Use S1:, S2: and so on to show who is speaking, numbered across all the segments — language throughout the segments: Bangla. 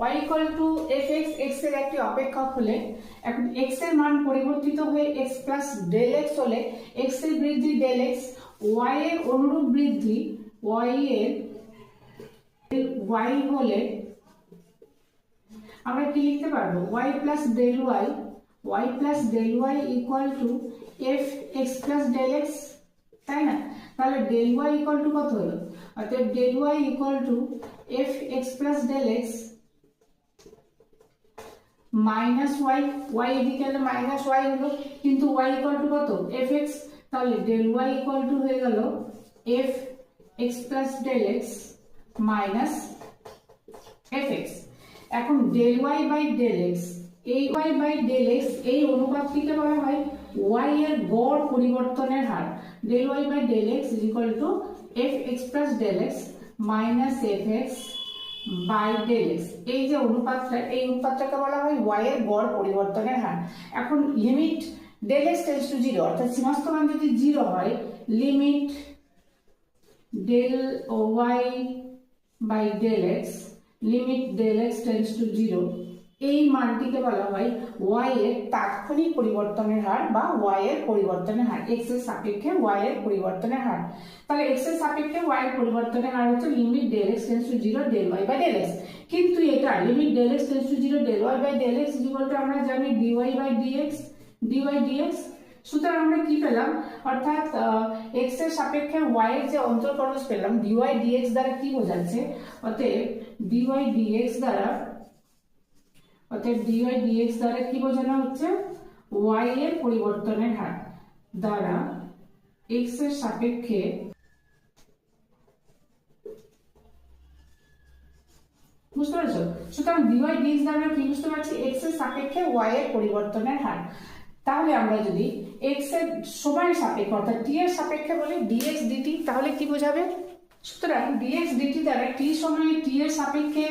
S1: y equal to fx, x এর একটি অপেক্ষক হলে এখন x এর মান পরিবর্তিত হয়ে x প্লাস ডেল x হলে x এর বৃদ্ধি ডেল x, y এর অনুরূপ বৃদ্ধি y এর y হলে আমরা কি লিখতে পারবো y plus del y plus del y equal to fx plus del x, তাই না? তাহলে ডেল y ইকুয়াল টু কত হলো? অর্থাৎ del y equal to fx plus del x minus y এদিকে হলে মাইনাস y হলো, কিন্তু y ইকুয়াল টু কত? fx, তাহলে ডেল y ইকুয়াল টু হয়ে গেল fx plus del x minus fx। এখন del y by del x, এই y বাই ডেল x এই অনুপাতটিকে বলা হয় y এর গড় পরিবর্তনের হার। Del y by del x is equal to fx plus del x minus fx by del x। এই যে অনুপাতটা, এই অনুপাতটাকে বলা হয় y এর গড় পরিবর্তনের হার। এখন limit del x tends to 0, অর্থাৎ সীমাস্থ মান যদি 0 হয়, limit del y by del x, limit del x tends to 0, এই মানটিকে বলা হয় y এর তাৎক্ষণিক পরিবর্তনের হার বা y এর পরিবর্তনের হার, x এর সাপেক্ষে y এর পরিবর্তনের হার। তাহলে x এর সাপেক্ষে y এর পরিবর্তনের হার হচ্ছে limit del x tends to 0 del y by del x। কিন্তু এটা limit del x tends to 0 del y by del x equal to আমরা জানি dy by dx, dy dx। সুতরাং আমরা কি পেলাম? অর্থাৎ x এর সাপেক্ষে y এর যে অন্তরকরণ পেলাম dy dx দ্বারা কি বোঝাচ্ছে? অতএব dy dx দ্বারা কি বোঝানো হচ্ছে? y এর পরিবর্তনের হার দ্বারা x এর সাপেক্ষে বুঝতে পারছো? সুতরাং dy dx দ্বারা কি বুঝতে পারছি? x এর সাপেক্ষে y এর পরিবর্তনের হার। তাহলে আমরা যদি x এর সময়ের সাপেক্ষে অর্থাৎ t এর সাপেক্ষে বলি dx dt, তাহলে কি বোঝাবে? সুতরাং dx dt দ্বারা t সময়ে t এর সাপেক্ষে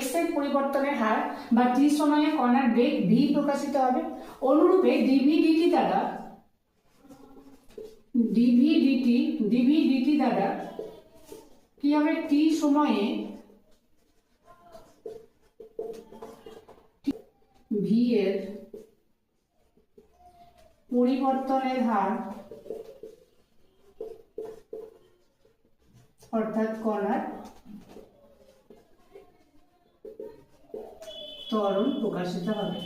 S1: x এর পরিবর্তনের হার বা t সময়ে কণার বেগ v প্রকাশিত হবে। অনুরূপে dv dt দ্বারা কি হবে? t সময়ে v এর পরিবর্তনের হার অর্থাৎ কণার ত্বরণ প্রকাশিত হবে।